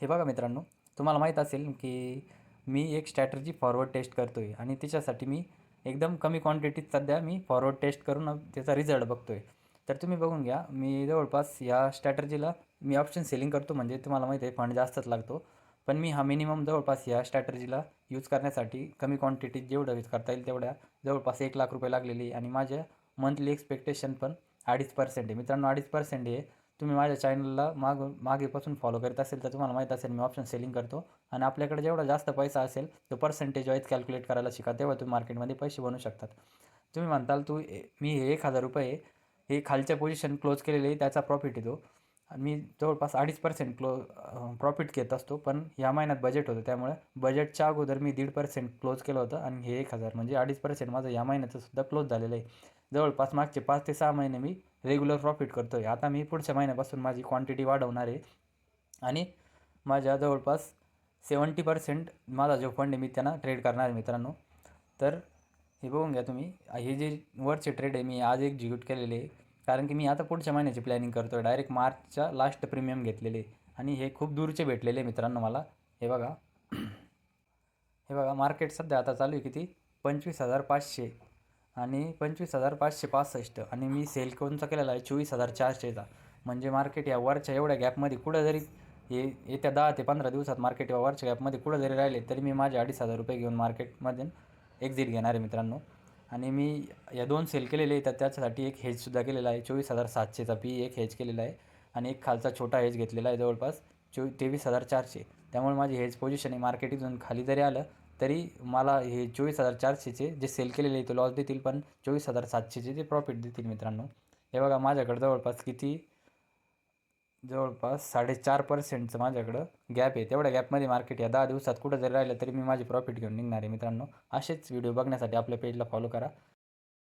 हे बघा मित्रांनो, तुम्हाला माहीत असेल की मी एक स्ट्रॅटर्जी फॉरवर्ड टेस्ट करतो आहे आणि तिच्यासाठी मी एकदम कमी क्वांटिटीत सध्या मी फॉरवर्ड टेस्ट करून त्याचा रिझल्ट बघतो आहे. तर तुम्ही बघून घ्या, मी जवळपास या स्ट्रॅटर्जीला मी ऑप्शन सेलिंग करतो, म्हणजे तुम्हाला माहिती आहे फंड जास्तच लागतो. पण मी हा मिनिमम जवळपास या स्ट्रॅटर्जीला यूज करण्यासाठी कमी क्वांटिटीत जेवढं यूज करता येईल तेवढ्या जवळपास 1,00,000 रुपये लागलेली आणि माझ्या मंथली एक्सपेक्टेशन पण 2.5% आहे. मित्रांनो, 2.5% आहे. तुम्ही माझ्या चॅनलला मागेपासून फॉलो करत असेल तर तुम्हाला माहीत असेल मी ऑप्शन सेलिंग करतो आणि आपल्याकडे जेवढा जास्त पैसा असेल तो पर्सेंटेज वाईज कॅल्क्युलेट करायला शिका, तेव्हा तुम्ही मार्केटमध्ये पैसे बनवू शकतात. तुम्ही म्हणताल मी हे 1,000 रुपये हे खालच्या पोझिशन क्लोज केलेले आहे, त्याचा प्रॉफिट येतो आणि मी जवळपास 2.5% प्रॉफिट घेत असतो. पण ह्या महिन्यात बजेट होतं, त्यामुळे बजेटच्या अगोदर मी 1.5% क्लोज केलं होतं आणि हे 1,000 म्हणजे 2.5% माझं या महिन्याचं सुद्धा क्लोज झालेलं आहे. जवळपास मागचे 5 ते 6 महिने मी रेग्युलर प्रॉफिट करतो आहे. आता मी पुढच्या महिन्यापासून माझी क्वांटिटी वाढवणार आहे आणि माझ्या जवळपास 70% माझा जो फंड आहे मी त्यांना ट्रेड करणार आहे मित्रांनो. तर हे बघून घ्या तुम्ही, हे जे वरचे ट्रेड आहे मी आज एक्झिक्यूट केलेले आहे, कारण की मी आता पुढच्या महिन्याची प्लॅनिंग करतो आहे. डायरेक्ट मार्चच्या लास्ट प्रीमियम घेतलेले आणि हे खूप दूरचे भेटलेले मित्रांनो मला. हे बघा, हे बघा मार्केट सध्या आता चालू आहे किती, 25,500 आणि 25,565 आणि मी सेल कोणचा केलेला आहे 24,400चा. म्हणजे मार्केट या वरच्या एवढ्या गॅपमध्ये कुठं जरी हे येत्या 10 ते 15 दिवसात मार्केट या वरच्या गॅपमध्ये कुठं जरी राहिले तरी मी माझे 2,500 रुपये घेऊन मार्केटमधून एक्झिट घेणार आहे मित्रांनो. आणि मी या 2 सेल केलेले आहेत, तर त्याच्यासाठी एक हेजसुद्धा केलेला आहे. 24,700चा एक हेज केलेला आहे आणि एक खालचा छोटा हेज घेतलेला आहे जवळपास 23,400. त्यामुळे माझी हेज पोझिशन आहे, मार्केट इथून खाली जरी आलं तरी मला हे 24,400चे जे सेल केलेले आहे ते लॉस देतील, पण 24,700चे ते प्रॉफिट देतील मित्रांनो. हे बघा माझ्याकडं जवळपास किती, जवळपास 4.5%चं माझ्याकडं गॅप आहे. तेवढ्या गॅपमध्ये मार्केट या 10 दिवसात कुठं जरी राहिलं तरी मी माझी प्रॉफिट घेऊन निघणार आहे मित्रांनो. असेच व्हिडिओ बघण्यासाठी आपल्या पेजला फॉलो करा.